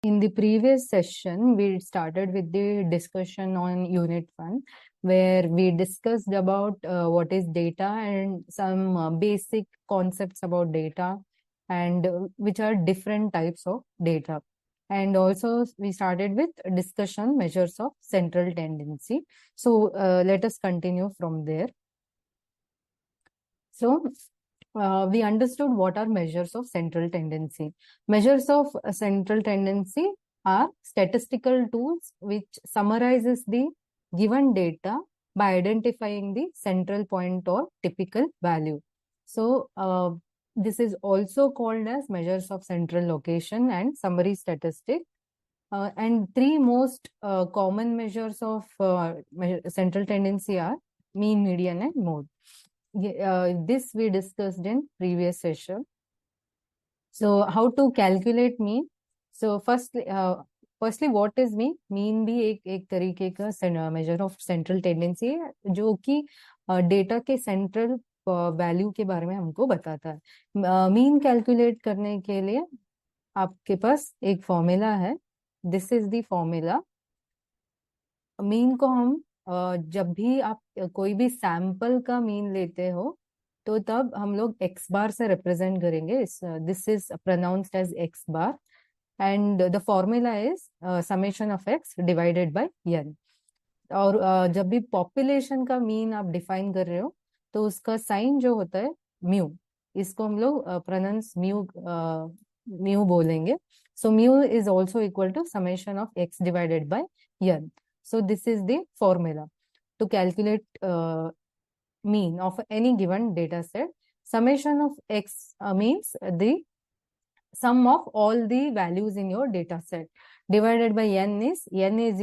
In the previous session, we started with the discussion on Unit 1, where we discussed about what is data and some basic concepts about data and which are different types of data. And also we started with discussion measures of central tendency. So let us continue from there. So we understood what are measures of central tendency. Measures of central tendency are statistical tools which summarizes the given data by identifying the central point or typical value. So this is also called as measures of central location and summary statistic. And three most common measures of central tendency are mean, median, and mode. This we discussed in previous session. So how to calculate mean? So firstly what is mean? Mean भी एक तरीके का measure of central tendency है जो कि data के central value के बारे में हमको बताता है. मीन कैलकुलेट करने के लिए आपके पास एक फॉर्मूला है. This is the formula. Mean को हम जब भी आप कोई भी सैंपल का मीन लेते हो तो तब हम लोग एक्स बार से रिप्रेजेंट करेंगे. This is pronounced as x bar and the formula is summation of x divided by n. और जब भी पॉपुलेशन का मीन आप डिफाइन कर रहे हो तो उसका साइन जो होता है म्यू, इसको हम लोग प्रोनाउंस म्यू बोलेंगे. So mu is also equal to summation of x divided by n. So this is the formula to calculate mean of any given data set. Summation of x means the sum of all the values in your data set divided by n is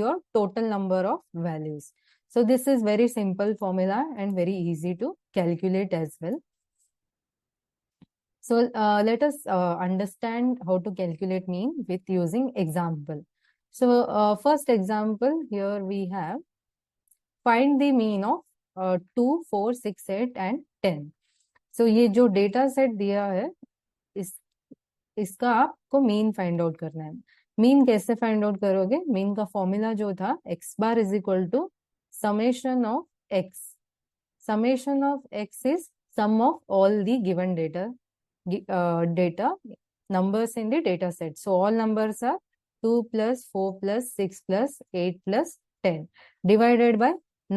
your total number of values. So this is very simple formula and very easy to calculate as well. So let us understand how to calculate mean with using example. So first example here we have find the mean of 2, 4, 6, 8 and 10. So ये जो data set दिया है इसका आपको mean find out करना है. Mean कैसे find out करोगे? मीन का फॉर्मूला जो था x bar is equal to summation of x. Summation of x is sum of all the given data numbers in the data set. So all numbers are 2 plus 4 plus 6 plus 8 plus 10 divided by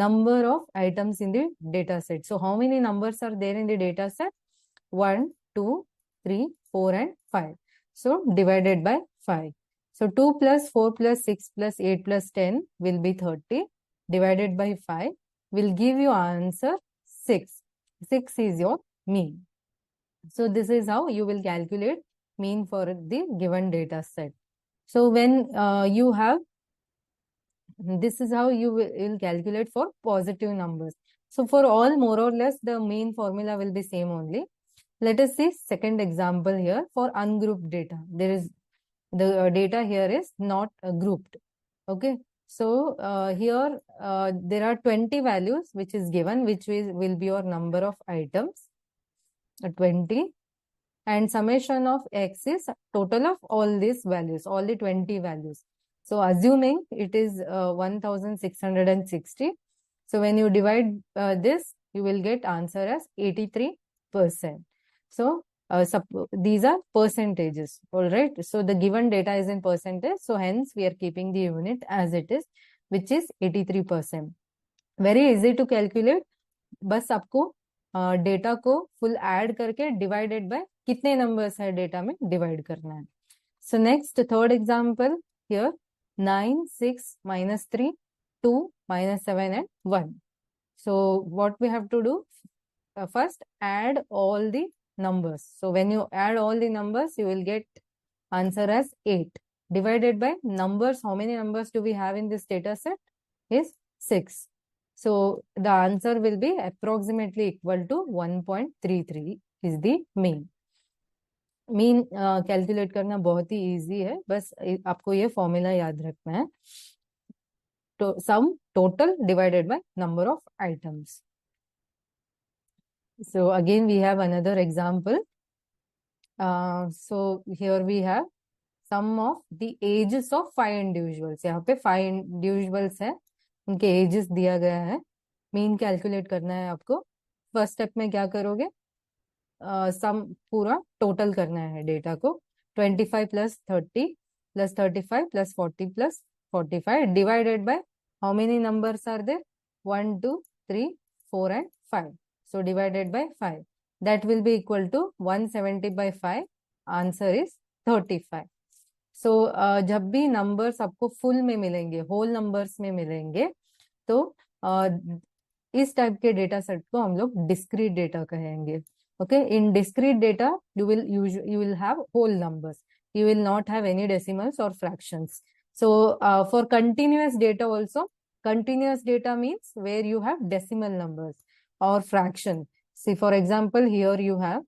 number of items in the data set. So how many numbers are there in the data set? 1, 2, 3, 4 and 5. So divided by 5. So 2 plus 4 plus 6 plus 8 plus 10 will be 30 divided by 5 will give you answer 6. 6 is your mean. So this is how you will calculate mean for the given data set. So when you have, this is how you will calculate for positive numbers. So for all more or less the mean formula will be same only. Let us see second example here for ungrouped data. There is the data here is not grouped. Okay. So here there are 20 values which is given, which will be your number of items, 20, and summation of x is total of all these values, all the 20 values. So assuming it is 1660. So when you divide this, you will get answer as 83%. So these are percentages. All right. So the given data is in percentage. So hence we are keeping the unit as it is, which is 83%. Very easy to calculate. बस आपको data को full add करके divided by कितने numbers है data में divide करना है. So next third example here 9, 6, -3, 2, -7 and 1. So what we have to do? First add all the numbers. So when you add all the numbers, you will get answer as 8 divided by numbers. How many numbers do we have in this data set? Is 6. So the answer will be approximately equal to 1.33 is the mean. Mean calculate करना बहुत ही easy है, बस आपको ये formula याद रखना है. तो sum total divided by number of items. So again we have another example. So here we have sum of the ages of 5 individuals. यहाँ पे 5 इंडिविजुअल्स है, उनके एजेस दिया गया है, मीन कैलकुलेट करना है आपको। फर्स्ट स्टेप में क्या करोगे, सम पूरा टोटल करना है डेटा को। 25 plus 30 plus 35 plus 40 plus 45 divided by how many numbers are there, 1 2 3 4 and 5, so divided by 5, that will be equal to 170 by 5, answer is 35. So जब भी नंबर्स आपको फुल में मिलेंगे, होल नंबर्स में मिलेंगे, तो इस टाइप के डेटा सेट को हम लोग डिस्क्रीट डेटा कहेंगे। Okay, in discrete data you will have whole numbers, you will not have any decimals or fractions. So for continuous data also, continuous data means where you have decimal numbers or fraction. See, for example, here you have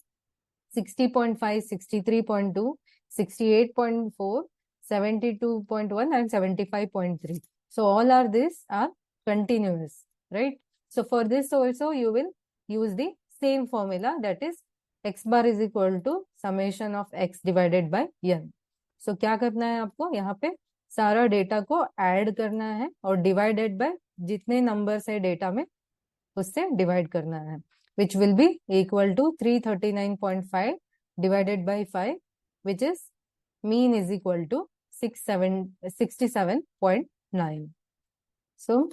60.5, 63.2, 68.4, 72.1 and 75.3. So all are these are continuous, right? So for this also you will use the same formula, that is x bar is equal to summation of x divided by n. So क्या करना है आपको, यहाँ पे सारा data को add करना है और डिवाइडेड बाय जितने नंबर्स है डेटा में उससे डिवाइड करना है, which will be equal to 339.5 divided by 5, which is mean is equal to 67.9. So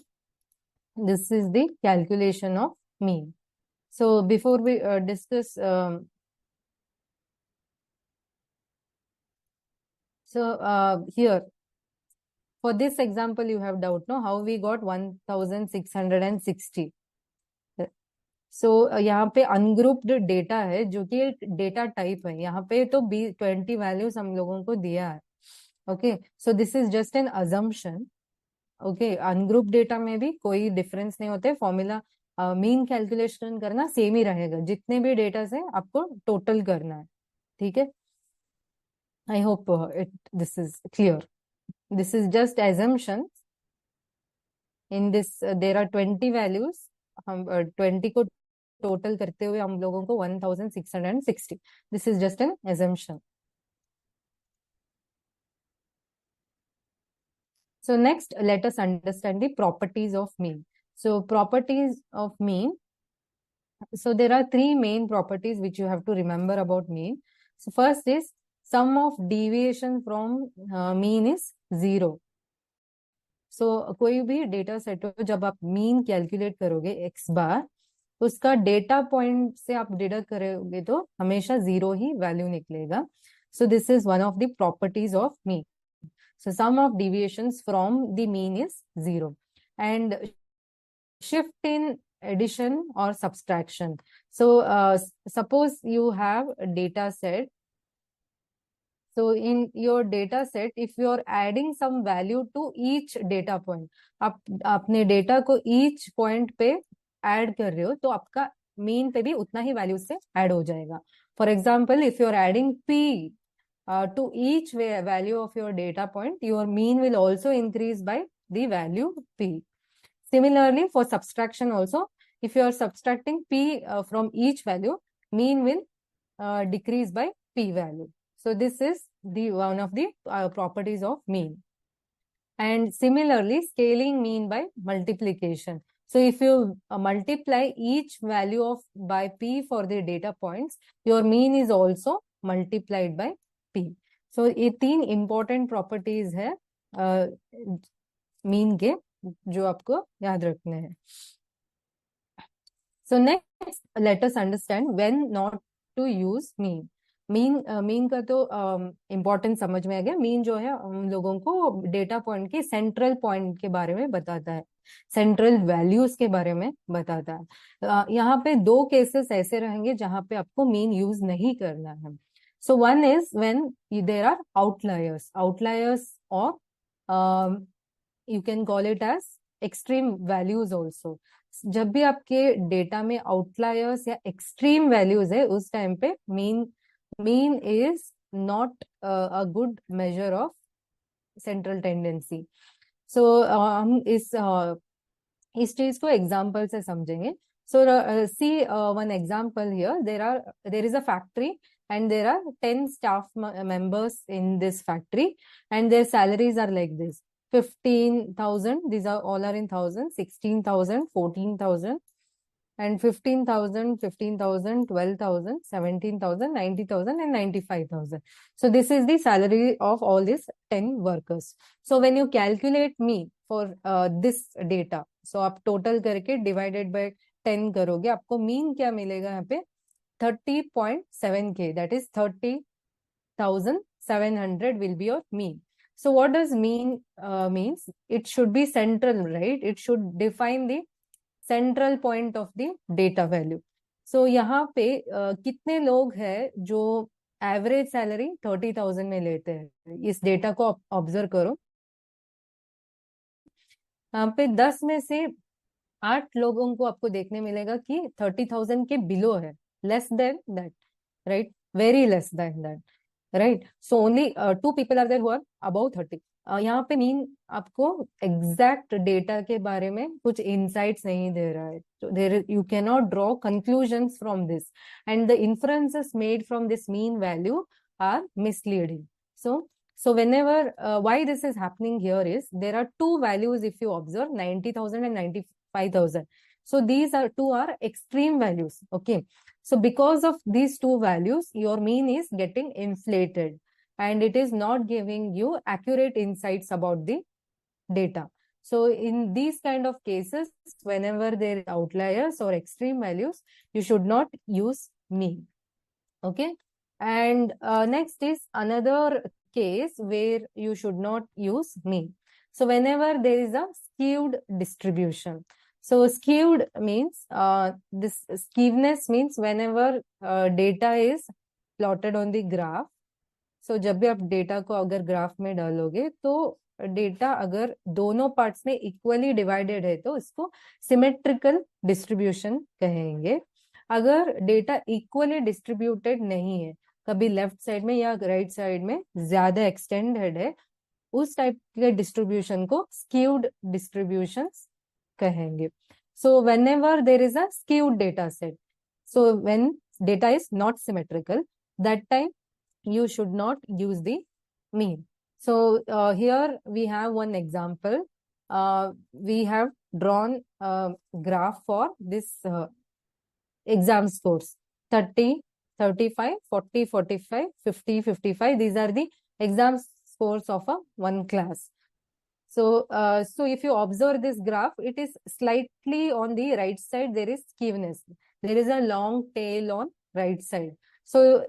this is the calculation of mean. So before we discuss, here for this example you have doubt, no, how we got 1660. So यहाँ पे ungrouped data है जो कि एक data type है, यहाँ पे तो 20 वैल्यूज हम लोगों को दिया है। Okay, so this is just an assumption. Okay, ungroup data में भी कोई डिफरेंस नहीं होते, फॉर्मूला मीन कैलकुलेशन करना सेम ही रहेगा, जितने भी डेटा से आपको टोटल करना है, ठीक है। I hope this is clear. This is just assumption। In this there are 20 values, हम 20 को टोटल करते हुए हम लोगों को 1660, this is just an assumption। So next, let us understand the properties of mean. So properties of mean. So there are three main properties which you have to remember about mean. So first is sum of deviation from mean is 0. So कोई भी data set हो, जब आप mean calculate करोगे x बार, उसका data point से आप deduct करोगे तो हमेशा 0 ही वैल्यू निकलेगा। So this is one of the properties of mean. So sum of deviations from the mean is 0. And shift in addition or subtraction. So suppose you have a data set. So in your data set, if you are adding some value to each data point, आप अपने data को each point पे add कर रहे हो तो आपका mean पे भी उतना ही वैल्यू से ऐड हो जाएगा। For example, if you are adding p to each value of your data point, your mean will also increase by the value p. Similarly, for subtraction also, if you are subtracting p from each value, mean will decrease by p value. So this is the one of the properties of mean. And similarly, scaling mean by multiplication. So if you multiply each value of by p for the data points, your mean is also multiplied by p. So ये तीन important properties है mean के, जो आपको याद रखने हैं। So next, let us understand when not to use mean. Mean का तो इम्पोर्टेंस समझ में आ गया। मीन जो है हम लोगों को डेटा पॉइंट के सेंट्रल पॉइंट के बारे में बताता है, सेंट्रल वैल्यूज के बारे में बताता है। यहाँ पे दो केसेस ऐसे रहेंगे जहां पे आपको मीन यूज नहीं करना है। So one is when there are outliers और you can call it as extreme values also. जब भी आपके डेटा में आउटलायर्स या एक्सट्रीम वैल्यूज है, उस टाइम पे mean is not a good measure of central tendency. So हम इस चीज को एग्जाम्पल से समझेंगे। So see one example here. There is a factory and there are 10 staff members in this factory, and their salaries are like this: 15,000, these are all are in thousands, 16,000, 14,000, and 15,000, 15,000, 12,000, 17,000, 90,000, and 95,000. So this is the salary of all these 10 workers. So when you calculate mean for this data, so आप total करके divided by 10 करोगे, आपको mean क्या मिलेगा यहाँ पे? 30.7K, that is 30,700 will be your mean. So what does mean means? It should be central, right? It should define the central point of the data value. So यहाँ पे कितने लोग हैं जो एवरेज सैलरी 30,000 में लेते हैं, इस डेटा को ऑब्जर्व करो। यहाँ पे 10 में से 8 लोगों को आपको देखने मिलेगा कि 30,000 के बिलो है, less than that, right, very less than that, right. So only 2 people are there who are above 30। यहाँ पे मीन आपको एग्जैक्ट डेटा के बारे में कुछ इंसाइट्स नहीं दे रहा है, तो there you can not draw conclusions from this, and the inferences made from this mean value are misleading. So whenever why this is happening here is there are two values if you observe, 90,000 and 95,000. So these are two are extreme values. Okay. So because of these two values, your mean is getting inflated and it is not giving you accurate insights about the data. So in these kind of cases, whenever there are outliers or extreme values, you should not use mean. Okay. And next is another case where you should not use mean. So whenever there is a skewed distribution. So skewed means this skewness means whenever data is plotted on the graph. So जब भी आप data को अगर graph में डालोगे तो data अगर दोनों पार्ट्स में इक्वली डिवाइडेड है तो इसको सिमेट्रिकल डिस्ट्रीब्यूशन कहेंगे। अगर डेटा इक्वली डिस्ट्रीब्यूटेड नहीं है, कभी लेफ्ट साइड में या राइट साइड में ज्यादा एक्सटेंडेड है, उस टाइप के डिस्ट्रीब्यूशन को स्क्यूड डिस्ट्रीब्यूशंस कहेंगे. So whenever there is a skewed data set, so when data is not symmetrical, that time you should not use the mean. So here we have one example. We have drawn a graph for this exam scores: 30, 35, 40, 45, 50, 55. These are the exam scores of a one class. So so if you observe this graph, it is slightly on the right side, there is skewness. There is a long tail on right side. So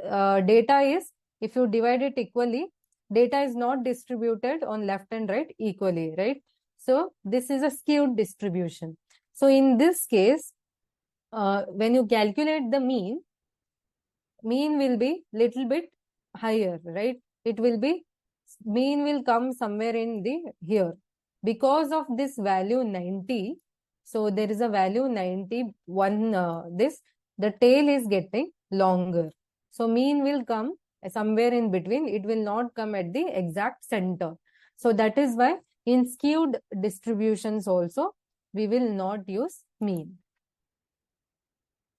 data is, if you divide it equally, data is not distributed on left and right equally, right? So this is a skewed distribution. So in this case, when you calculate the mean will be little bit higher, right? It will be, mean will come somewhere in the here. Because of this value 90, so there is a value 91, the tail is getting longer. So mean will come somewhere in between, it will not come at the exact center. So that is why in skewed distributions also, we will not use mean.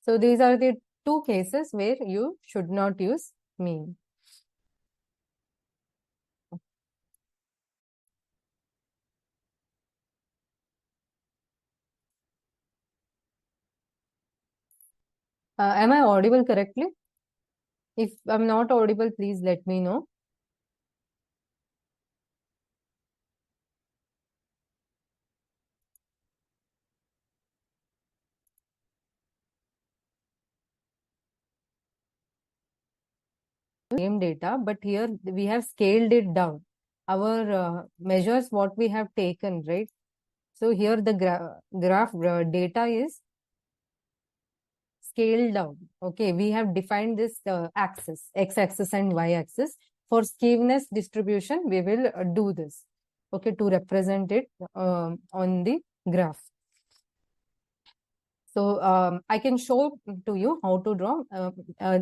So these are the two cases where you should not use mean. Am I audible correctly? If I'm not audible, please let me know. Same data, but here we have scaled it down. Our measures, what we have taken, right? So here the graph data is scaled down. Okay, we have defined this axis, x-axis and y-axis. For skewness distribution, we will do this, okay, to represent it on the graph. So I can show to you how to draw.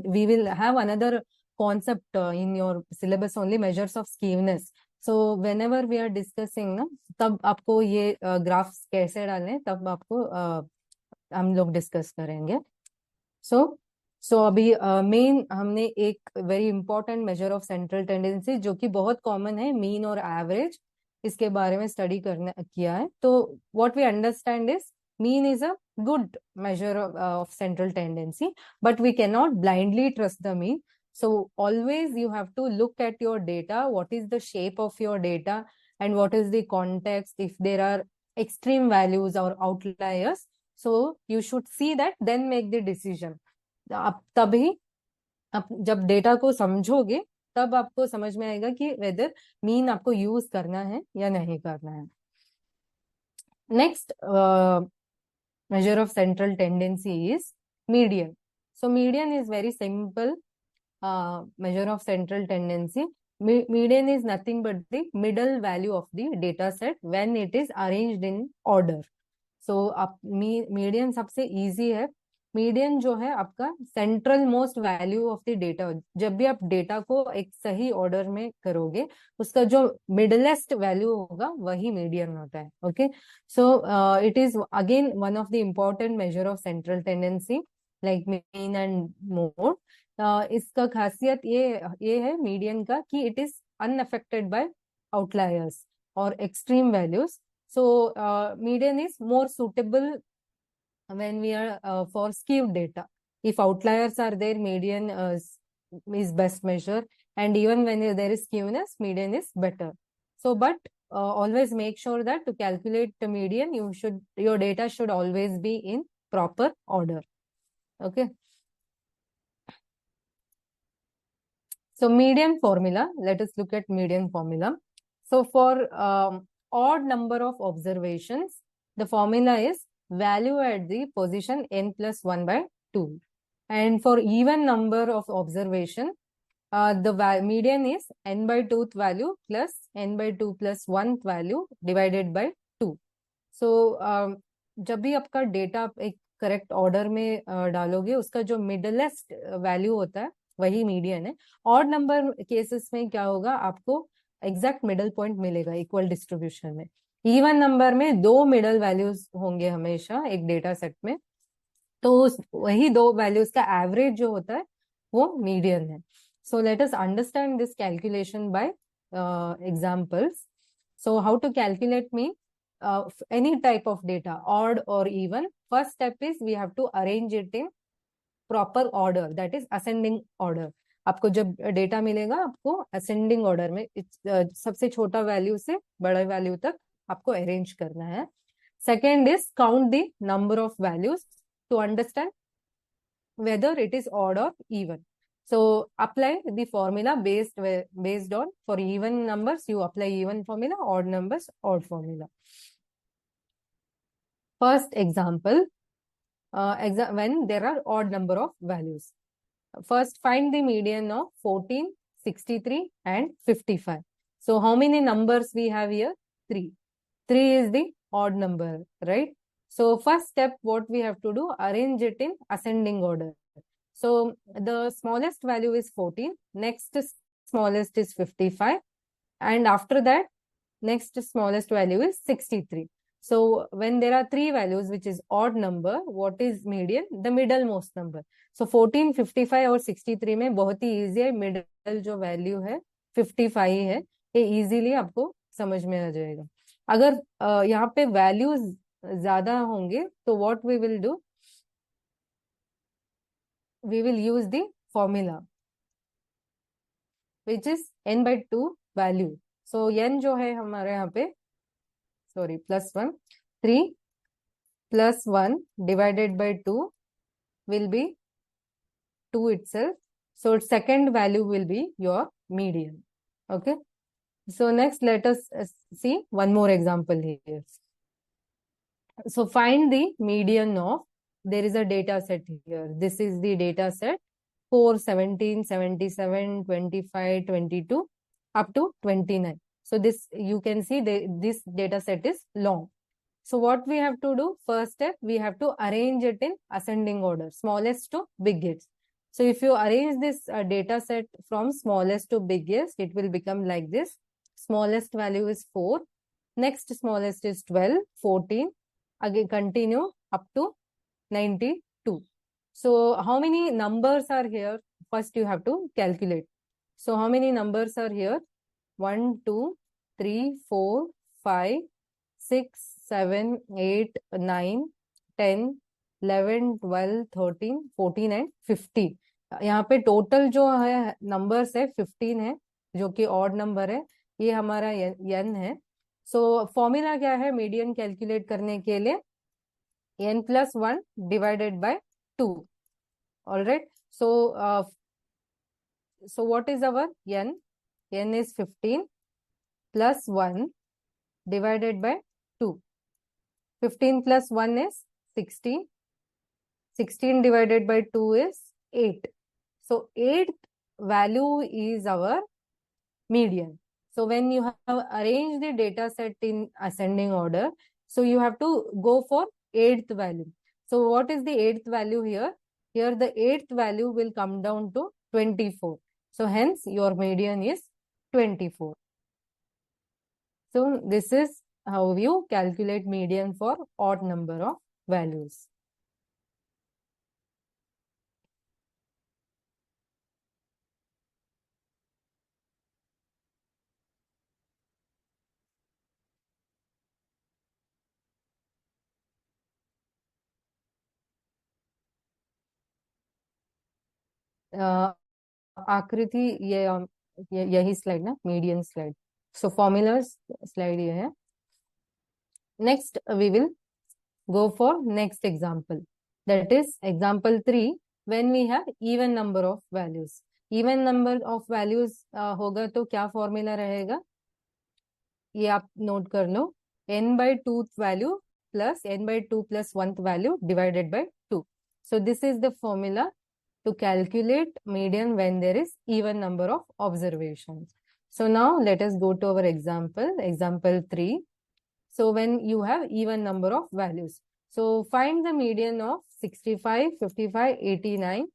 We will have another concept in your syllabus only, measures of skewness. So whenever we are discussing ना, तब आपको ये graphs कैसे डालने, तब आपको हम लोग discuss करेंगे. So सो अभी मेन हमने एक very important major of central tendency जो कि बहुत कॉमन है, मीन और एवरेज, इसके बारे में स्टडी करना किया है. तो what we understand is mean is a good measure of central tendency, but we cannot blindly trust the mean. So always you have to look at your data, what is the shape of your data and what is the context, if there are extreme values or outliers. So you should see that, then make the decision. आप तभी आप जब data को समझोगे तब आपको समझ में आएगा कि वेदर मीन आपको यूज करना है या नहीं करना है. Next measure of central tendency is median. So median is very simple measure of central tendency. Median is nothing but the middle value of the data set when it is arranged in order. So आप median सबसे easy है. Median जो है आपका central most value of the data. जब भी आप data को एक सही ऑर्डर में करोगे उसका जो मिडलेस्ट वैल्यू होगा वही मीडियन होता है. Okay, so it is again one of the important measure of central tendency like mean and mode. इसका खासियत ये है मीडियन का कि it is unaffected by outliers और extreme values. So median is more suitable when we are for skewed data. If outliers are there, median is best measure, and even when there is skewness, median is better. So but always make sure that to calculate the median, your data should always be in proper order. Okay, so median formula, let us look at median formula. So for odd number of observations, the formula is value at the position n plus 1 by 2. And for even number of observation, the median is n by 2th value plus n by 2 plus 1th value divided by 2. So जब भी आपका data एक correct order में डालोगे उसका जो मिडलेस्ट value होता है वही मीडियन है. ऑड नंबर केसेस में क्या होगा, आपको एग्जैक्ट मिडल पॉइंट मिलेगा इक्वल डिस्ट्रीब्यूशन में. इवन नंबर में दो मिडल वैल्यूज होंगे हमेशा एक डेटा सेट में, तो वही दो वैल्यूज का एवरेज जो होता है वो मीडियन है. So let us understand this calculation by examples. So how to calculate mean any type of data, odd or even. First step is we have to arrange it in proper order, that is ascending order. आपको जब data मिलेगा आपको ascending order में सबसे छोटा value से बड़ा value तक आपको अरेंज करना है. Second is count the number of values to understand whether it is odd और even. So apply the formula based on, for even numbers you apply even formula, odd numbers odd formula. First example, when there are odd number of values. First find the median of 14, 63 and 55. So how many numbers we have here? 3. 3 is the odd number, right? So first step what we have to do, arrange it in ascending order. So the smallest value is 14, next smallest is 55, and after that next smallest value is 63. So when there are three values which is odd number, what is median? The middlemost number. So 14, 55 और 63 में बहुत ही easy है, middle जो value है 55 है, ये easily आपको समझ में आ जाएगा. अगर यहाँ पे values ज्यादा होंगे तो what we will do, we will use the formula which is n by 2 value. So n जो है हमारे यहाँ पे sorry +1, 3 plus 1 divided by 2 will be 2 itself. So second value will be your median. Okay, so next let us see one more example here. So find the median of, there is a data set here. This is the data set 4, 17, 77, 25, 22 up to 29. So this you can see this data set is long. So what we have to do, first step we have to arrange it in ascending order, smallest to biggest. So if you arrange this data set from smallest to biggest, it will become like this. Smallest value is 4, next smallest is 12, 14, again continue up to 92. So how many numbers are here? First you have to calculate. So how many numbers are here? 1, 2, 3, 4, 5, 6, 7, 8, 9, 10, 11, 12, 13, 14 and 50. यहाँ पे total जो है numbers है 15 है, जो कि odd number है. ये हमारा n है. सो फॉर्मूला क्या है मीडियन कैलकुलेट करने के लिए? n+1 divided by 2. All right. So what is our n? N is 15 plus 1 divided by 2. 15 plus 1 is 16. 16 divided by 2 is 8. So 8th value is our median. So when you have arranged the data set in ascending order, so you have to go for 8th value. So what is the 8th value here? Here the 8th value will come down to 24. So hence your median is 24. So this is how you calculate median for odd number of values. आकृति यही slide ना, median slide. So formulas slide ये है. Next we will go for next example, that is example 3. When we have even number of values, even number of values होगा तो क्या formula रहेगा ये आप नोट कर लो. n/2th value plus n/2 plus 1th value divided by 2. So this is the formula to calculate median when there is even number of observations. So now let us go to our example, example 3. So when you have even number of values, so find the median of 65, 55, 89,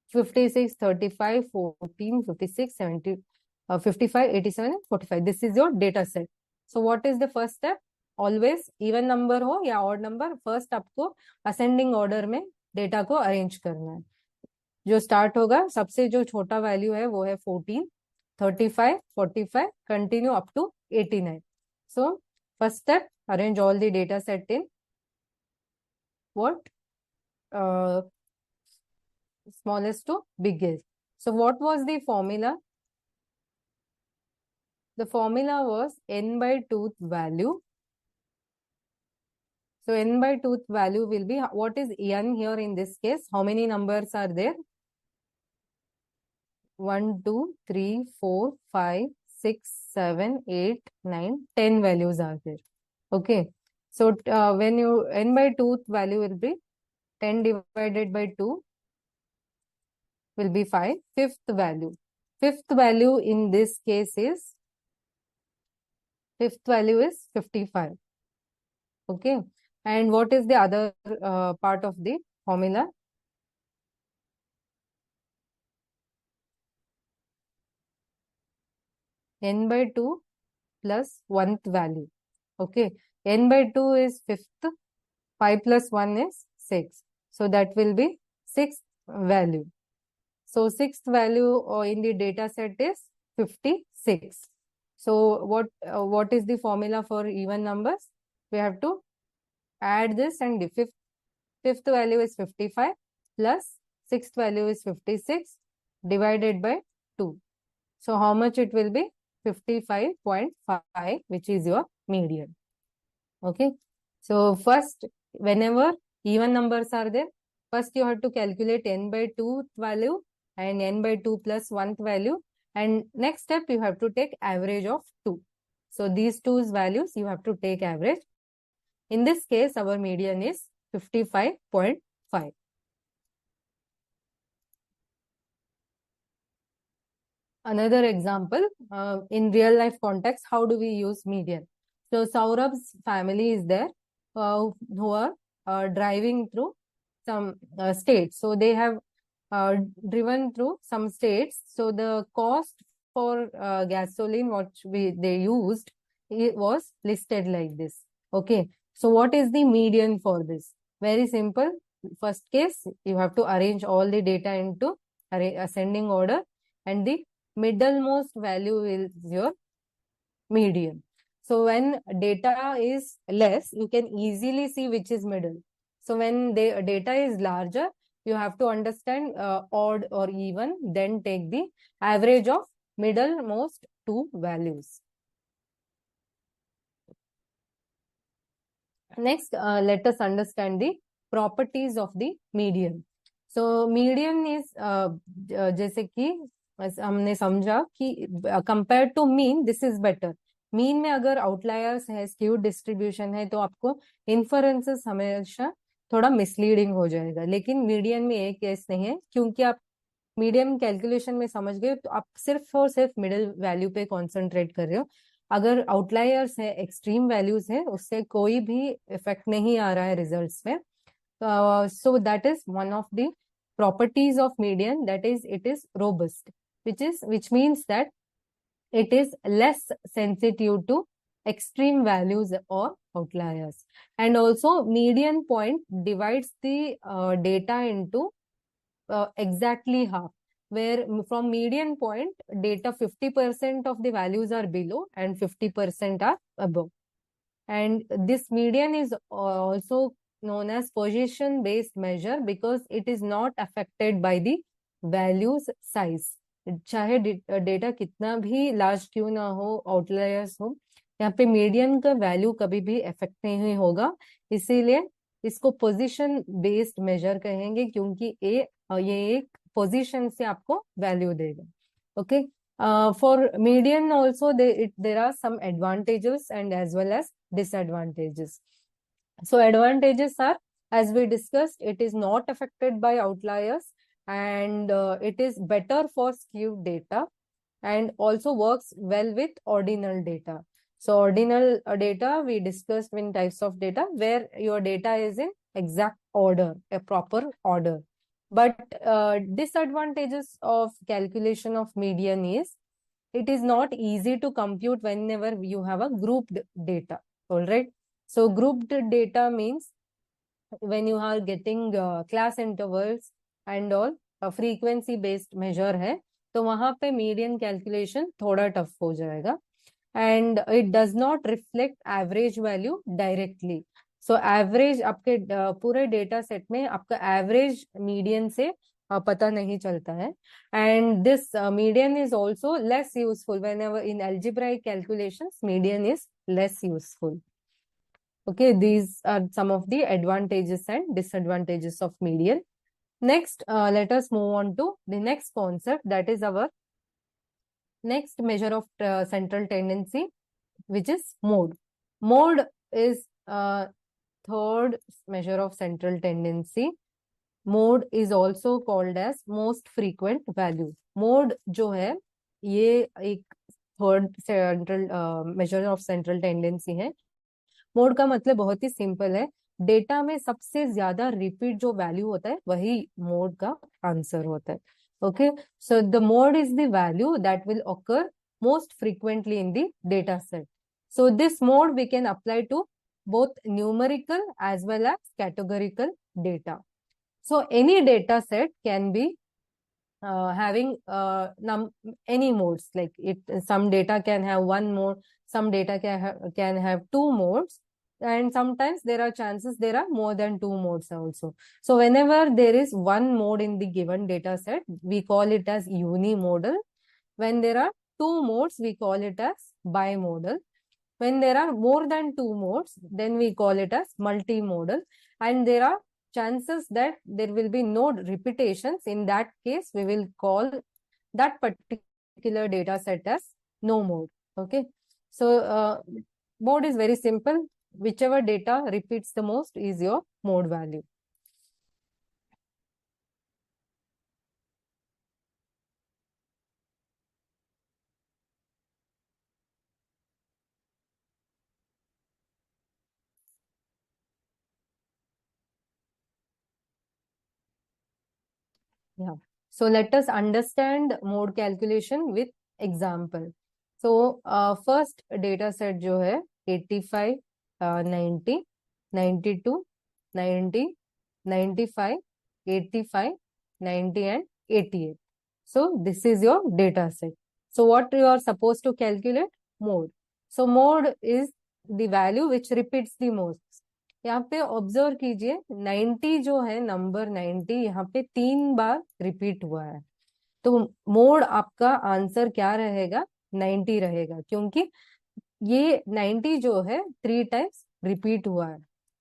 56, 35, 14, 56, 70, 55, 87, 45. This is your data set. So what is the first step? Always even number हो या odd number, first आपको ascending order में data को arrange करना है. जो start होगा सबसे जो छोटा value है वो है 14, 35, 45, continue up to 89. So first step, arrange all the data set in what? Smallest to biggest. So what was the formula? The formula was n/2th value. So n/2th value will be, what is n here in this case? How many numbers are there? 1, 2, 3, 4, 5, 6, 7, 8, 9, 10 values are there. Okay. So when you n/2th value will be 10 divided by 2 will be 5. Fifth value. Fifth value in this case is, fifth value is 55. Okay. And what is the other part of the formula? n/2 plus 1th value. Okay. n/2 is 5th. 5 plus 1 is 6. So that will be 6th value. So 6th value in the data set is 56. So what is the formula for even numbers? We have to add this, and the fifth value is 55 plus 6th value is 56 divided by 2. So how much it will be? 55.5, which is your median. Okay. So first, whenever even numbers are there, first you have to calculate n/2 value and n/2 plus 1th value, and next step you have to take average of 2. So these two values you have to take average. In this case, our median is 55.5. Another example, in real life context, how do we use median? So Saurabh's family is there, who are driving through some states. So they have driven through some states. So the cost for gasoline they used, it was listed like this. Okay. So what is the median for this? Very simple. first case, you have to arrange all the data into ascending order, and the middlemost value is your median. So when data is less, you can easily see which is middle. So when the data is larger, you have to understand odd or even, then take the average of middlemost two values. Next, let us understand the properties of the median. So median is जैसे कि हमने समझा कि compared to mean this is better. Mean में अगर outliers है, skewed distribution है, तो आपको इन्फरेंसेस हमेशा थोड़ा मिसलीडिंग हो जाएगा, लेकिन मीडियन में एक केस नहीं है, क्योंकि आप मीडियन कैलकुलेशन में समझ गए तो आप सिर्फ और सिर्फ मिडिल वैल्यू पे कॉन्सेंट्रेट कर रहे हो। अगर आउटलायर्स है, एक्सट्रीम वैल्यूज है, उससे कोई भी इफेक्ट नहीं आ रहा है रिजल्ट्स में। So that is one of the properties of median, that is it is robust, which means that it is less sensitive to extreme values or outliers. And also median point divides the data into exactly half, where from median point data 50% of the values are below and 50% are above. And this median is also known as position based measure because it is not affected by the values size. चाहे data कितना भी large क्यों ना हो, outliers हो, यहाँ पे median का वैल्यू कभी भी इफेक्ट नहीं होगा, इसीलिए इसको पोजीशन बेस्ड मेजर कहेंगे, क्योंकि ये एक पोजीशन से आपको वैल्यू देगा। Okay, for median also there are some advantages and as well as disadvantages. So advantages are, as we discussed, it is not affected by outliers, and it is better for skewed data, and also works well with ordinal data. So ordinal data we discussed in types of data where your data is in exact order, a proper order. But disadvantages of calculation of median is it is not easy to compute whenever you have a grouped data. All right. So grouped data means when you are getting class intervals and all, frequency based measure है, तो वहां पे median calculation थोड़ा tough हो जाएगा, and it does not reflect average value directly. So average आपके पूरे data set में आपका average median से पता नहीं चलता है, and this median is also less useful whenever in algebraic calculations. Median is less useful. Okay, these are some of the advantages and disadvantages of median. Next, let us move on to the next concept, that is our next measure of central tendency, which is mode. Mode is third measure of central tendency. Mode is also called as most frequent value. Mode जो है ये एक third central major of central tendency है। Mode का मतलब बहुत ही simple है, data में सबसे ज्यादा रिपीट जो वैल्यू होता है वही मोड का आंसर होता है। Okay, so the mode is the value that will occur most frequently in the data set. So this mode we can apply to both numerical as well as categorical data. So any data set can be having any modes, like some data can have one mode, some data can have two modes, and sometimes there are chances there are more than two modes also. So whenever there is one mode in the given data set, we call it as unimodal. When there are two modes, we call it as bimodal. When there are more than two modes, then we call it as multimodal, and there are chances that there will be no repetitions. In that case, we will call that particular data set as no mode. Okay, so mode is very simple. Whichever data repeats the most is your mode value. Yeah. So let us understand mode calculation with example. So first data set जो है 85, 90, 92, 90, 95, 85, 90 and 88. So this is your data set. So what you are supposed to calculate? Mode. So mode is the value which repeats the most. यहाँ पे observe कीजिए 90 जो है, number 90 यहाँ पे 3 बार repeat हुआ है, तो मोड आपका आंसर क्या रहेगा? 90 रहेगा, क्योंकि ये 90 जो है 3 टाइम्स रिपीट हुआ है।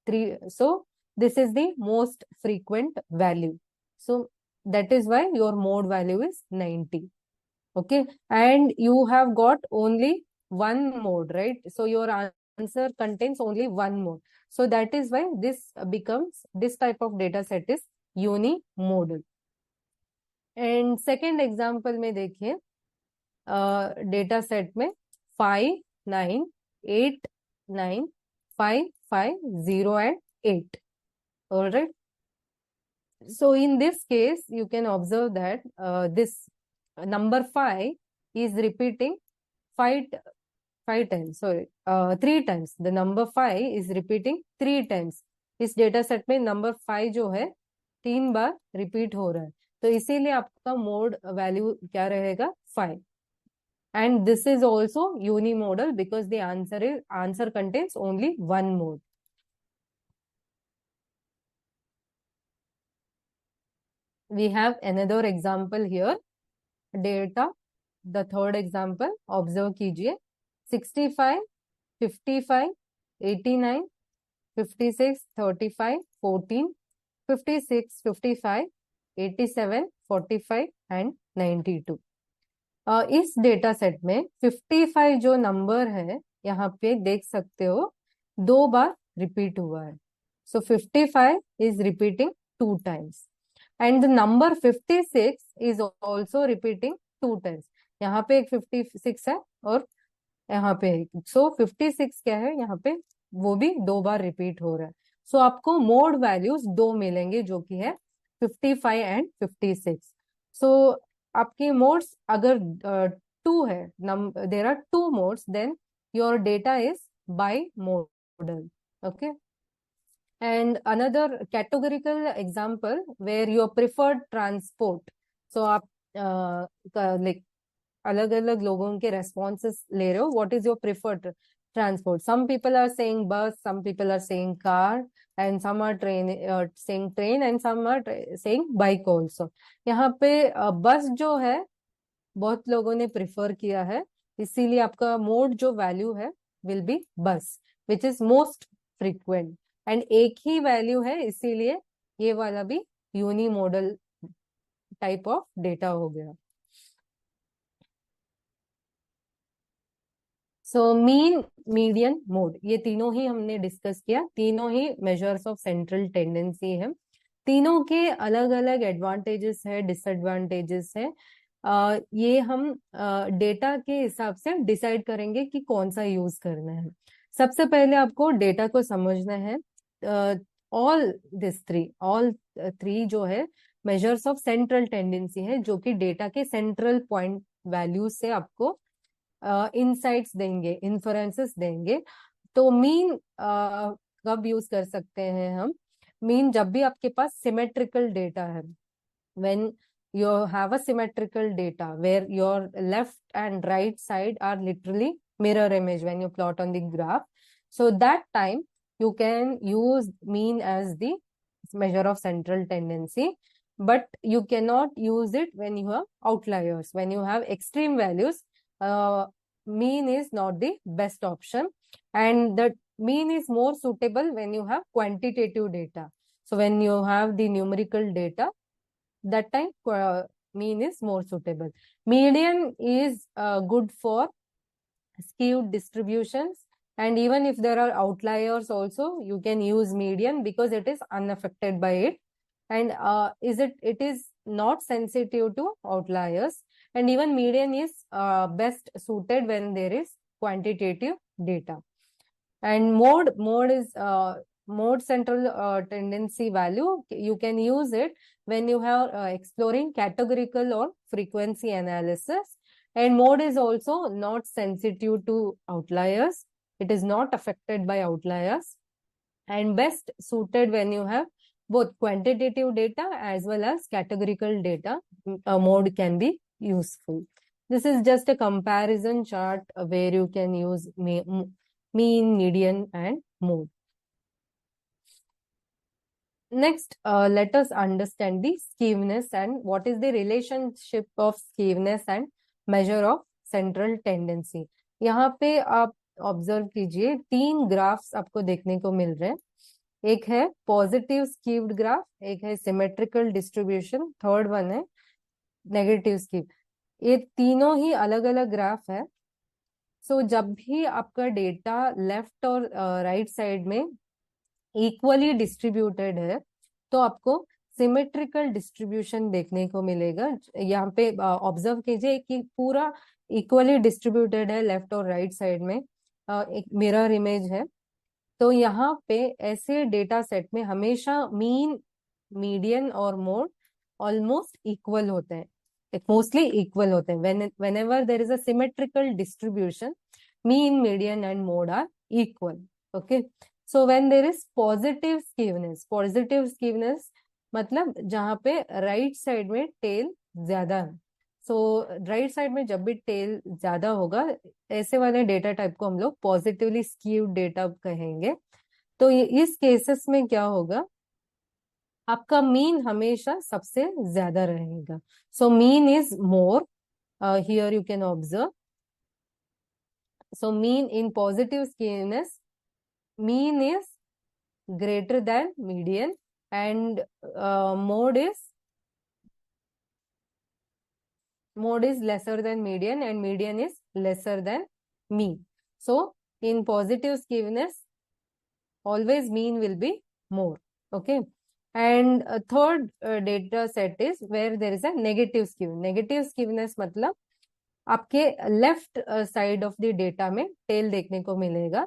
3, so this is the most frequent value, so that is why your mode value is 90. Okay, and you have got only one mode, right? So your answer contains only one mode, so that is why this type of data set is unimodal. And second example में देखिए, data set में 5, 9, 8, 9, 5, 5, 0 and 8. All right. So in this case, you can observe that this number 5 is repeating 5 times. Sorry, 3 times. The number 5 is repeating 3 times. इस data set में number 5 जो है 3 बार repeat हो रहा है, तो इसीलिए आपका मोड वैल्यू क्या रहेगा? 5. And this is also unimodal because the answer contains only one mode. We have another example here. Data, the third example, observe कीजिए. 65, 55, 89, 56, 35, 14, 56, 55, 87, 45 and 92. इस डेटा सेट में 55 जो नंबर है यहाँ पे देख सकते हो 2 बार रिपीट हुआ है, सो 55 is repeating 2 times and the number 56 is also repeating 2 times. यहाँ पे एक 56 है और यहाँ पे एक, सो 56 क्या है यहाँ पे, वो भी 2 बार रिपीट हो रहा है. सो आपको मोड वैल्यूज 2 मिलेंगे जो कि है 55 एंड 56. सो आपके मोड्स अगर 2 है, there are 2 modes, then your data is bimodal. Okay, and another categorical example where your preferred transport, so आप like अलग अलग लोगों के responses ले रहे हो, what is your preferred transport? Some people are saying bus, some people are saying car, and some are saying train, and some are saying bike also. यहाँ पे बस जो है बहुत लोगों ने प्रिफर किया है, इसीलिए आपका मोड जो वैल्यू है विल बी बस, which is most frequent, and एक ही वैल्यू है, इसीलिए ये वाला भी यूनिमोडल टाइप ऑफ डेटा हो गया. सो मीन, मीडियन, मोड, ये तीनों ही हमने डिस्कस किया. तीनों ही मेजर्स ऑफ सेंट्रल टेंडेंसी है. तीनों के अलग अलग एडवांटेजेस है, डिसएडवांटेजेस है. ये हम डेटा के हिसाब से डिसाइड करेंगे कि कौन सा यूज करना है. सबसे पहले आपको डेटा को समझना है. ऑल थ्री जो है मेजर्स ऑफ सेंट्रल टेंडेंसी है, जो कि डेटा के सेंट्रल पॉइंट वैल्यूज से आपको इनसाइट्स देंगे, इन्फरेंसेस देंगे. तो मीन कब यूज कर सकते हैं हम? मीन जब भी आपके पास सिमेट्रिकल डेटा है, when you have a symmetrical data where your left and right side are literally mirror image when you plot on the graph, so that time you can use mean as the measure of central tendency, but you cannot use it when you have outliers. When you have extreme values, mean is not the best option, and the mean is more suitable when you have quantitative data. So when you have the numerical data, that time mean is more suitable. Median is good for skewed distributions, and even if there are outliers also, you can use median because it is unaffected by it, and it is not sensitive to outliers, and even median is best suited when there is quantitative data. And mode is mode central tendency value, you can use it when you have exploring categorical or frequency analysis. And mode is also not sensitive to outliers, it is not affected by outliers, and best suited when you have both quantitative data as well as categorical data mode can be useful. This is just a comparison chart where you can use mean, median, and mode. Next, let us understand the skewness and what is the relationship of skewness and measure of central tendency. यहाँ पे आप observe कीजिए 3 graphs आपको देखने को मिल रहे हैं. एक है पॉजिटिव स्कीव्ड ग्राफ, एक है सिमेट्रिकल डिस्ट्रीब्यूशन, थर्ड वन है नेगेटिव स्कीव. ये तीनों ही अलग अलग ग्राफ है. सो जब भी आपका डेटा लेफ्ट और राइट साइड में इक्वली डिस्ट्रीब्यूटेड है तो आपको सिमेट्रिकल डिस्ट्रीब्यूशन देखने को मिलेगा. यहाँ पे ऑब्जर्व कीजिए कि पूरा इक्वली डिस्ट्रीब्यूटेड है लेफ्ट और राइट साइड में. एक मिरर इमेज है. तो यहाँ पे ऐसे डेटा सेट में हमेशा मीन, मीडियन और मोड ऑलमोस्ट इक्वल होते हैं, मोस्टली इक्वल होते हैं. whenever there is a symmetrical distribution, mean, median and mode are equal. Okay. So when there is positive skewness मतलब जहाँ पे राइट साइड में टेल ज्यादा है. सो राइट साइड में जब भी टेल ज्यादा होगा ऐसे वाले डेटा टाइप को हम लोग पॉजिटिवली स्कीव्ड डेटा कहेंगे. तो इस केसेस में क्या होगा, आपका मीन हमेशा सबसे ज्यादा रहेगा. So mean is more. Here you can observe. So mean in positive skewness, mean is greater than median and mode is lesser than median and median is lesser than mean. So in positive skewness always mean will be more. Okay. And third data set is where there is a negative skewness मतलब आपके left side of the data में tell देखने को मिलेगा.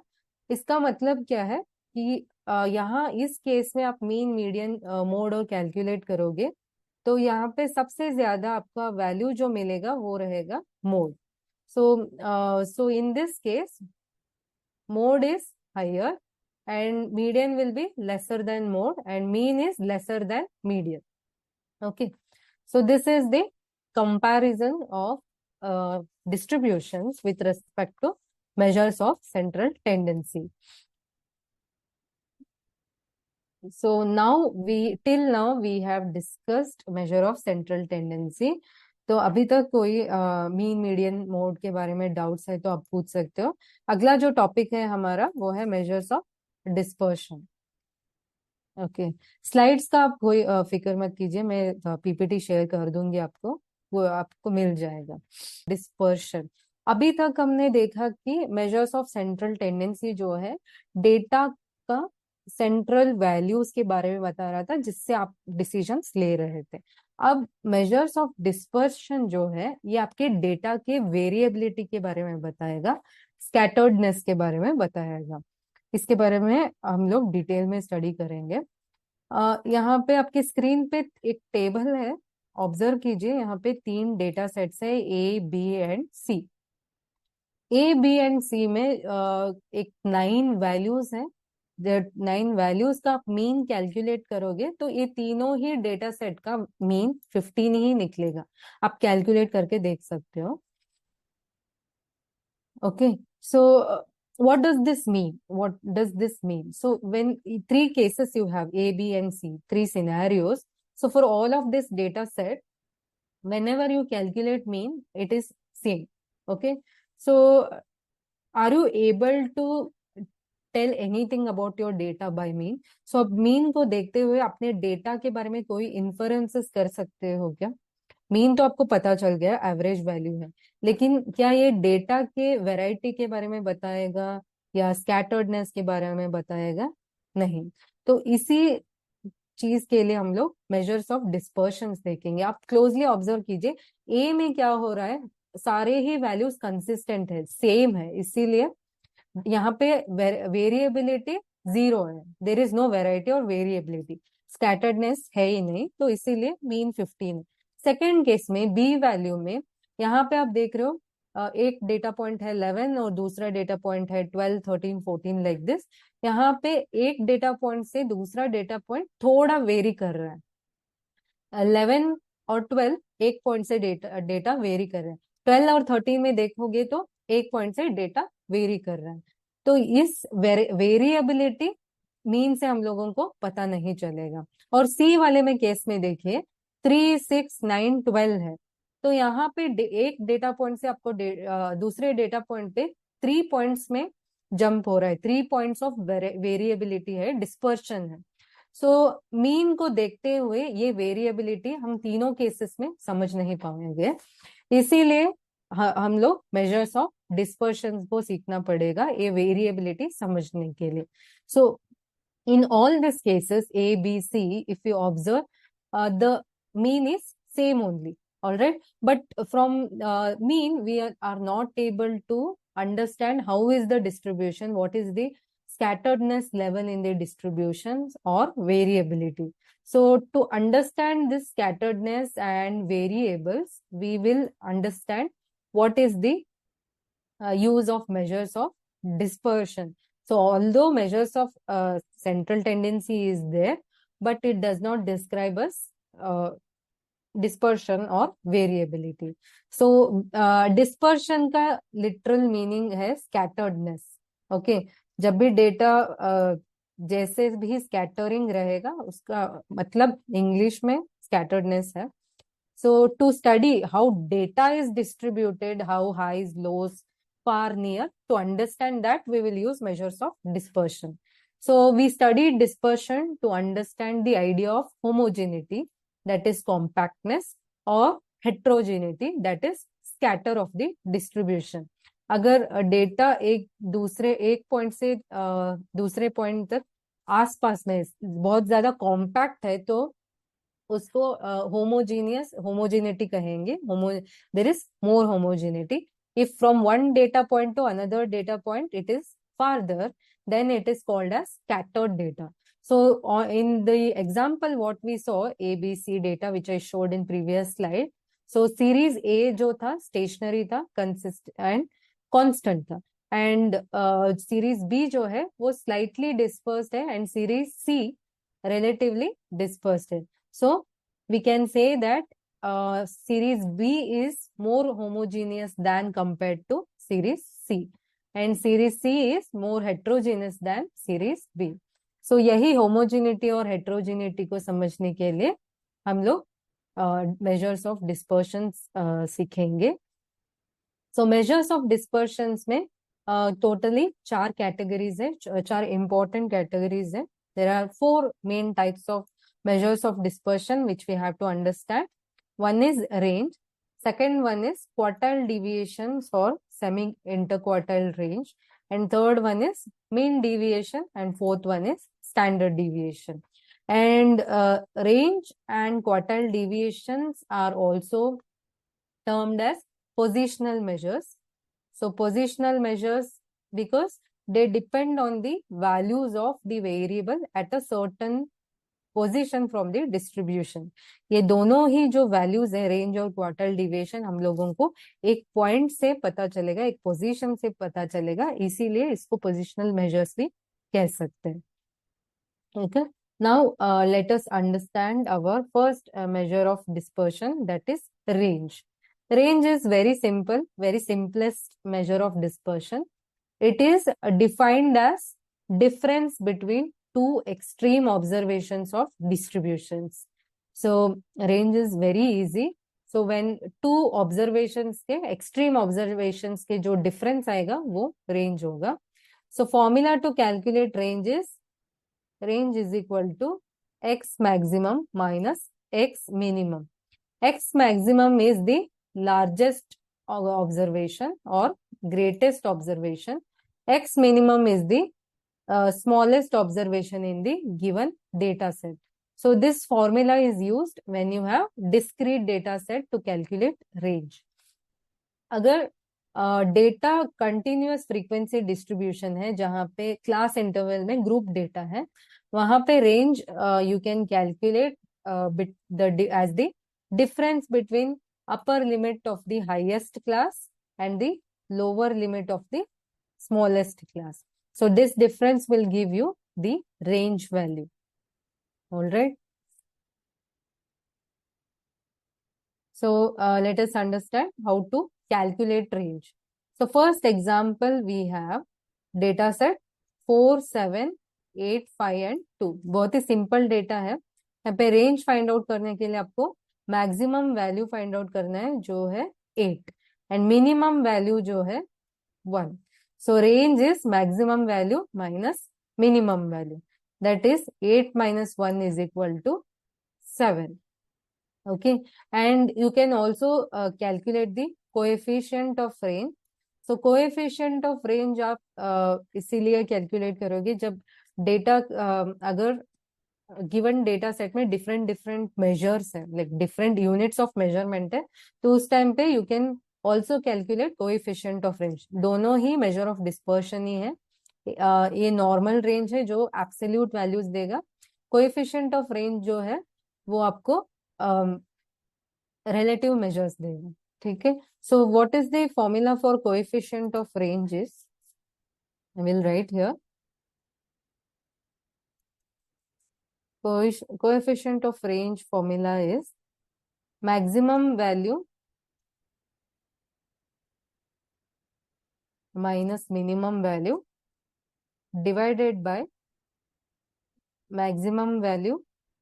इसका मतलब क्या है कि यहाँ इस केस में आप मीन, मीडियन, मोड और कैलकुलेट करोगे तो यहाँ पे सबसे ज्यादा आपका वैल्यू जो मिलेगा वो रहेगा mode. So in this case mode is higher and median will be lesser than mode and mean is lesser than median. Okay. So this is the comparison of distributions with respect to measures of central tendency. So till now we have discussed measure of central tendency. तो अभी तक कोई mean, median, mode के बारे में doubts है तो आप पूछ सकते हो. अगला जो टॉपिक है हमारा वो है measures of dispersion. Okay. Slides का आप कोई फिक्र मत कीजिए, मैं पीपीटी शेयर कर दूंगी आपको, वो आपको मिल जाएगा. डिस्पर्शन. अभी तक हमने देखा कि मेजर्स ऑफ सेंट्रल टेंडेंसी जो है डेटा का सेंट्रल वैल्यूज के बारे में बता रहा था जिससे आप डिसीजंस ले रहे थे. अब मेजर्स ऑफ डिस्पर्शन जो है ये आपके डेटा के वेरिएबिलिटी के बारे में बताएगा, स्कैटर्डनेस के बारे में बताएगा. इसके बारे में हम लोग डिटेल में स्टडी करेंगे. यहाँ पे आपके स्क्रीन पे एक टेबल है, ऑब्जर्व कीजिए. यहाँ पे 3 डेटा सेट्स है A, B and C. A, B and C में एक 9 वैल्यूज है. 9 वैल्यूज का आप मीन कैलकुलेट करोगे तो ये तीनों ही डेटा सेट का मीन 15 ही निकलेगा. आप कैलकुलेट करके देख सकते हो. Okay. So what does this mean? So when 3 cases you have A, B and C, 3 scenarios. So for all of this data set, whenever you calculate mean, it is same. Okay. So are you able to tell anything about your data by mean? So अब mean को देखते हुए अपने data के बारे में कोई inferences कर सकते हो क्या? मीन तो आपको पता चल गया एवरेज वैल्यू है, लेकिन क्या ये डेटा के वैरायटी के बारे में बताएगा या स्कैटर्डनेस के बारे में बताएगा? नहीं. तो इसी चीज के लिए हम लोग मेजर्स ऑफ डिस्पर्शन देखेंगे. आप क्लोजली ऑब्जर्व कीजिए. ए में क्या हो रहा है, सारे ही वैल्यूज कंसिस्टेंट है, सेम है, इसीलिए यहाँ पे वेरिएबिलिटी 0 है. देर इज नो वेराइटी और वेरिएबिलिटी, स्कैटर्डनेस है ही नहीं, तो इसीलिए मीन 15 है. सेकेंड केस में बी वैल्यू में यहाँ पे आप देख रहे हो एक डेटा पॉइंट है 11 और दूसरा डेटा पॉइंट है 12, 13, 14 लाइक दिस। यहाँ पे एक डेटा पॉइंट से दूसरा डेटा पॉइंट थोड़ा वेरी कर रहा है। 11 और 12 एक पॉइंट से डेटा वेरी कर रहे हैं। 12 और 13 में देखोगे तो एक पॉइंट से डेटा वेरी कर रहा है। तो इस वेरिएबिलिटी मीन से हम लोगों को पता नहीं चलेगा। और सी वाले में केस में देखिए 3, 6, 9, 12 है। तो यहाँ पे एक डेटा पॉइंट से आपको दूसरे डेटा पॉइंट पे 3 पॉइंट्स में जंप हो रहा है। 3 पॉइंट्स ऑफ वेरिएबिलिटी है, डिस्पर्शन है। सो मीन को देखते हुए ये वेरिएबिलिटी हम तीनों केसेस में समझ नहीं पाएंगे। इसीलिए हम लोग मेजर्स ऑफ डिस्पर्शन को सीखना पड़ेगा ये वेरिएबिलिटी समझने के लिए। सो in all these cases A, B, C, if you observe, the mean is same only. All right, but from mean we are not able to understand how is the distribution, what is the scatteredness level in the distributions or variability. So to understand this scatteredness and variables, we will understand what is the use of measures of dispersion. So although measures of central tendency is there, but it does not describe us dispersion or variability. So dispersion का literal meaning है scatteredness. Okay, जब भी data जैसे भी scattering रहेगा उसका मतलब English में scatteredness है. So to study how data is distributed, how highs, lows, far, near, to understand that we will use measures of dispersion. So we studied dispersion to understand the idea of homogeneity, that is compactness, or heterogeneity, that is scatter of the distribution. अगर data एक point से दूसरे point तक आसपास में बहुत ज्यादा compact है तो उसको होमोजेनिटी कहेंगे। There is more homogeneity. If from one data point to another data point it is farther, then it is called as scattered data. So in the example what we saw ABC data which I showed in previous slide, so series A जो था stationary था, consist and constant था, and series B जो है वो slightly dispersed है and series C relatively dispersed है. So we can say that series B is more homogeneous than compared to series C, and series C is more heterogeneous than series B. So यही homogeneity और heterogeneity को समझने के लिए हम लोग measures of dispersions सीखेंगे. So measures of dispersions में totally 4 categories है, 4 important categories है. There are 4 main types of measures of dispersion which we have to understand. One is range, second one is quartile deviations or semi-interquartile range, and third one is mean deviation, and fourth one is standard deviation. And range and quartile deviations are also termed as positional measures. So positional measures because they depend on the values of the variable at a certain position from the distribution. ये दोनों ही जो values है range और quartile deviation हम लोगों को एक point से पता चलेगा, एक पोजीशन से पता चलेगा, इसीलिए इसको पोजिशनल मेजर्स भी कह सकते हैं। Okay, now let us understand our first measure of dispersion, that is range. Range is very simple, very simplest measure of dispersion. It is defined as difference between two extreme observations of distributions. So range is very easy. So when two observations के extreme observations के जो difference आएगा वो range होगा. So formula to calculate range is equal to x maximum minus x minimum. X maximum is the largest observation or greatest observation. X minimum is the smallest observation in the given data set. So this formula is used when you have discrete data set to calculate range. अगर डेटा continuous frequency distribution है जहां पे class interval में group data है, वहां पे range you can calculate as the difference between upper limit of the highest class and the lower limit of the smallest class. So this difference will give you the range value. All right. So let us understand how to calculate range. So first example we have data set 4, 7, 8, 5 and 2. बहुत ही simple data है. यहाँ पे range find out करने के लिए आपको maximum value find out करना है जो है 8 एंड मिनिमम वैल्यू जो है 1. So range is maximum value minus minimum value. That is 8 minus 1 is equal to 7. Okay, and you can also calculate the coefficient of range. So coefficient of range आप इसीलिए calculate करोगे जब data अगर given data set में different different measures है, like different units of measurement है, तो उस टाइम पे you can also calculate coefficient of range. दोनों ही मेजर ऑफ डिस्पर्शन ही है. ये नॉर्मल रेंज है जो एब्सोल्यूट वैल्यूज देगा. कोएफिशिएंट ऑफ रेंज जो है वो आपको relative measures देगा. ठीक है. So what is the formula for coefficient of range is, I will write here. Coefficient of range formula is maximum value minus minimum value divided by maximum value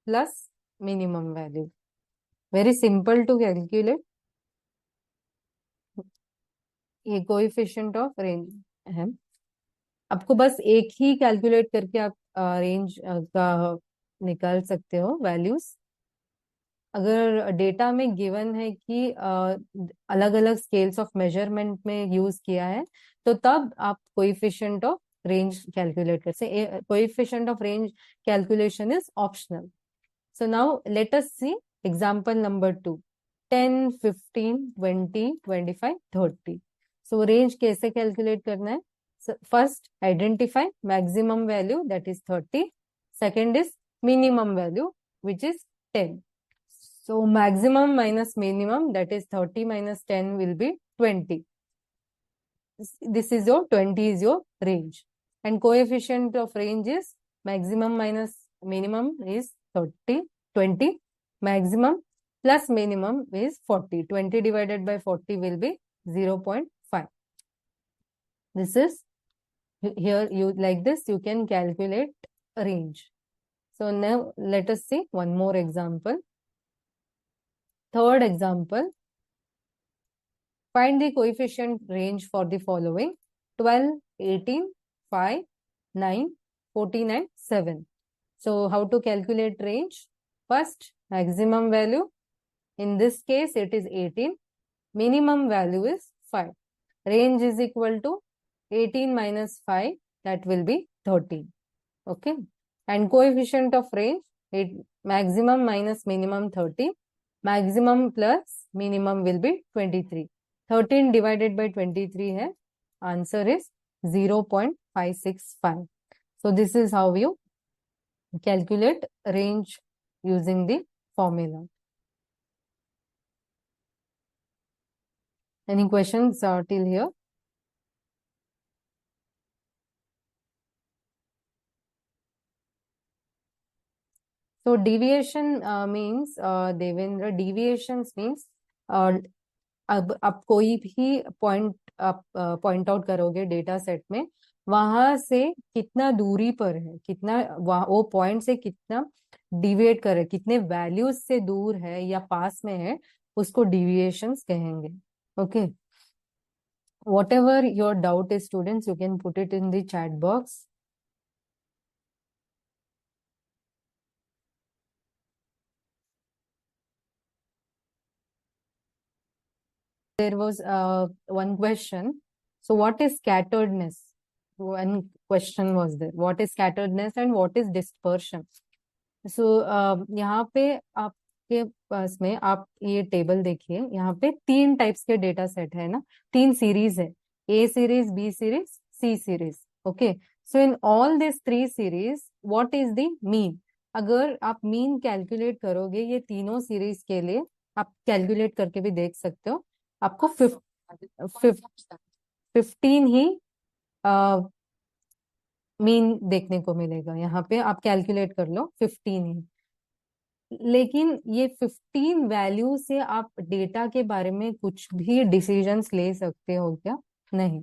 plus minimum value. Very simple to calculate. ये coefficient of range है. आपको बस एक ही calculate करके आप range का निकाल सकते हो वैल्यूज. अगर डेटा में गिवन है कि अलग अलग स्केल्स ऑफ मेजरमेंट में यूज किया है तो तब आप कोएफिशिएंट ऑफ रेंज कैलकुलेट कर सकते. Coefficient of range calculation is optional. So now let us see example number 2. 10, 15, 20, 25, 30. So range कैसे कैलकुलेट करना है? First identify maximum value that is 30. Second is minimum value which is 10. So maximum minus minimum, that is 30 minus 10 will be 20. This is your 20 is your range, and coefficient of range is maximum minus minimum is 20. Maximum plus minimum is 40. 20 divided by 40 will be 0.5. This is here, you like this you can calculate range. So now let us see one more example. Third example. Find the coefficient range for the following: 12, 18, 5, 9, 14 and 7. So how to calculate range? First, maximum value. In this case, it is 18. Minimum value is 5. Range is equal to 18 minus 5, that will be 13. Okay. And coefficient of range, it maximum minus minimum 30. Maximum plus minimum will be 23. 13 divided by 23 है. Answer is 0.565. So this is how you calculate range using the formula. Any questions till here? So deviation means Devendra, deviations means अब आप कोई भी point आप point out करोगे data set में, वहां से कितना दूरी पर है, कितना वो पॉइंट से कितना डिविएट करे, कितने वैल्यूज से दूर है या पास में है, उसको डिविएशंस कहेंगे. Okay. Whatever your doubt is, students, you can put it in the chat box. There was one question. So what is scatteredness? One question was there. What is scatteredness and what is dispersion? So यहाँ पे आपके पास में आप ये table देखिए, यहाँ पे 3 types के डेटा सेट है ना, 3 सीरीज है, A series, B series, C series. Okay. So in all this 3 series what is the mean? अगर आप मीन कैलकुलेट करोगे ये तीनों सीरीज के लिए, आप कैलकुलेट करके भी देख सकते हो, आपको 15 ही मीन देखने को मिलेगा। यहाँ पे आप कैलकुलेट कर लो 15 ही। लेकिन ये 15 वैल्यू से आप डेटा के बारे में कुछ भी डिसीजंस ले सकते हो क्या? नहीं,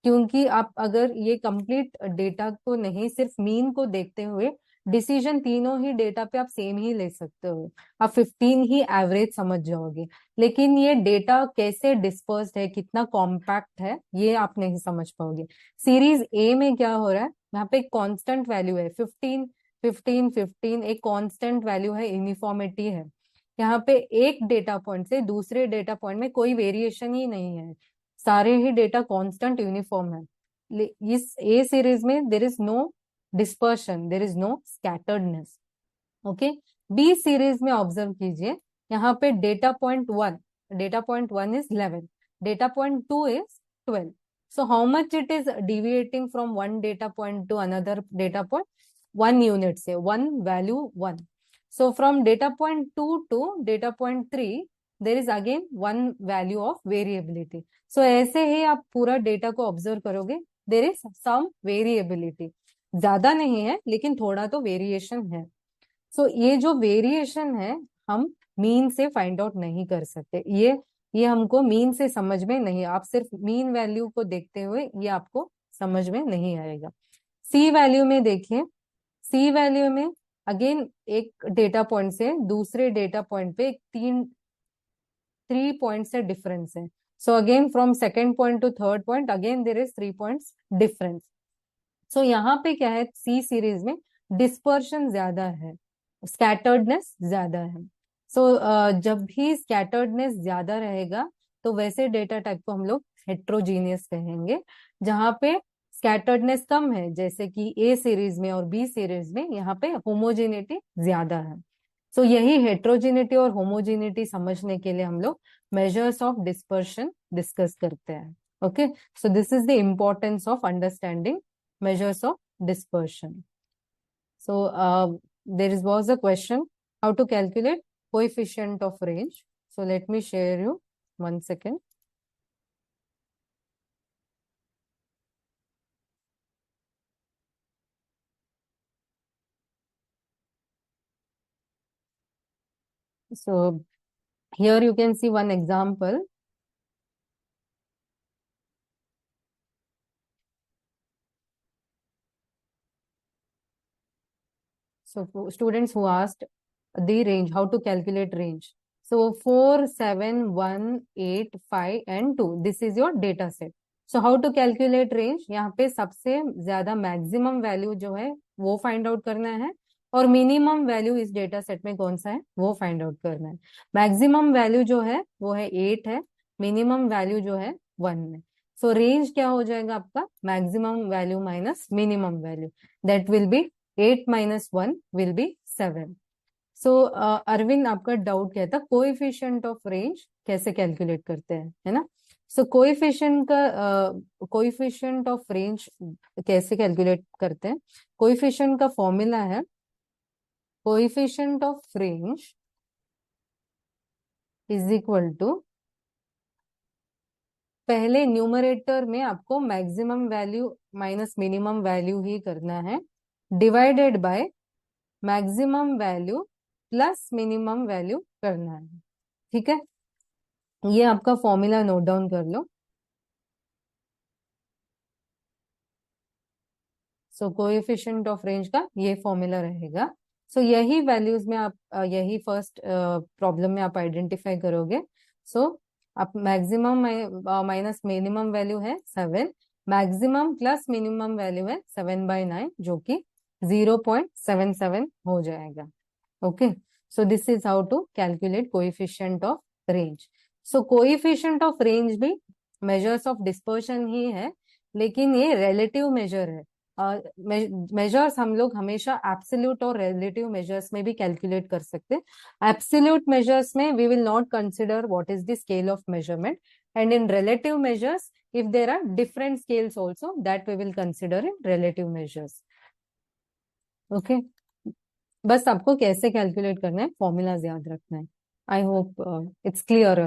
क्योंकि आप अगर ये कंप्लीट डेटा को नहीं, सिर्फ मीन को देखते हुए डिसीजन तीनों ही डेटा पे आप सेम ही ले सकते हो, आप 15 ही एवरेज समझ जाओगे। लेकिन ये डेटा कैसे डिस्पर्स्ड है, कितना कॉम्पैक्ट है, ये आप नहीं समझ पाओगे। सीरीज ए में क्या हो रहा है, यहाँ पे एक कांस्टेंट वैल्यू है 15, 15, 15 एक कांस्टेंट वैल्यू है, यूनिफॉर्मिटी है। यहाँ पे एक डेटा पॉइंट से दूसरे डेटा पॉइंट में कोई वेरिएशन ही नहीं है, सारे ही डेटा कांस्टेंट यूनिफॉर्म है। इस ए सीरीज में there is no dispersion, there is no scatteredness. Okay, B series में ऑब्जर्व कीजिए, यहाँ पे data point one is 11, data point two is 12। So how much it is deviating from one data point to another data point? 1 unit से, one value 1. So from data point 2 to data point 3, there is again one value of variability. So ऐसे ही आप पूरा data को observe करोगे, there is some variability, ज्यादा नहीं है लेकिन थोड़ा तो वेरिएशन है। सो ये जो वेरिएशन है हम मीन से फाइंड आउट नहीं कर सकते, ये हमको मीन से समझ में नहीं, आप सिर्फ मीन वैल्यू को देखते हुए ये आपको समझ में नहीं आएगा। सी वैल्यू में देखिए, सी वैल्यू में अगेन एक डेटा पॉइंट से दूसरे डेटा पॉइंट पे एक 3 पॉइंट से डिफरेंस है। So again from second point to third point again there is 3 points difference. So यहाँ पे क्या है, सी सीरीज में डिस्पर्शन ज्यादा है, स्कैटर्डनेस ज्यादा है। सो जब भी स्कैटर्डनेस ज्यादा रहेगा तो वैसे डेटा टाइप को हम लोग हेट्रोजीनियस कहेंगे। जहाँ पे स्कैटर्डनेस कम है, जैसे कि ए सीरीज में और बी सीरीज में, यहाँ पे होमोजेनिटी ज्यादा है। सो यही हेट्रोजेनिटी और होमोजेनिटी समझने के लिए हम लोग मेजर्स ऑफ डिस्पर्शन डिस्कस करते हैं। Okay, so this is the importance of understanding measures of dispersion. So there was a question how to calculate coefficient of range. So let me share you 1 second. So here you can see one example. So for students who asked the range, how to calculate range. So 4, 7, 1, 8, 5 and 2. This is your data set. So how to calculate range? यहाँ पे सबसे ज्यादा maximum value जो है वो find out करना है, और मिनिमम वैल्यू इस डेटा सेट में कौन सा है वो फाइंड आउट करना है। मैक्सिमम वैल्यू जो है वो है 8 है, मिनिमम वैल्यू जो है 1 है। सो रेंज क्या हो जाएगा आपका, maximum value minus minimum value, that will be 8 minus 1 will be 7. So Arvind आपका डाउट क्या था, कोएफिशिएंट ऑफ रेंज कैसे कैलकुलेट करते हैं, है ना? सो कोएफिशिएंट ऑफ रेंज कैसे कैलकुलेट करते हैं, कोएफिशिएंट का फॉर्मूला है coefficient of range is equal to, पहले न्यूमरेटर में आपको maximum value minus minimum value ही करना है, divided by maximum value plus minimum value करना है। ठीक है, ये आपका फॉर्मूला नोट डाउन कर लो। सो कोएफिशिएंट ऑफ रेंज का ये फॉर्मूला रहेगा। सो यही वैल्यूज में आप यही फर्स्ट प्रॉब्लम में आप आइडेंटिफाई करोगे। सो आप मैक्सिमम माइनस मिनिमम वैल्यू है 7, मैक्सिमम प्लस मिनिमम वैल्यू है 7/9 जो कि 0.77 हो जाएगा। Okay, so this is how to calculate coefficient of range. So coefficient of range भी मेजर्स ऑफ डिस्पर्शन ही है, लेकिन ये रिलेटिव मेजर है। मेजर्स हम लोग हमेशा एब्सोल्यूट और रिलेटिव मेजर्स में भी कैलकुलेट कर सकते हैं। एब्सोल्यूट मेजर्स में we will not consider what is the scale of measurement, and in relative measures if there are different scales also that we will consider in relative measures. Okay, बस आपको कैसे calculate करना है formulas याद रखना है। I hope it's clear.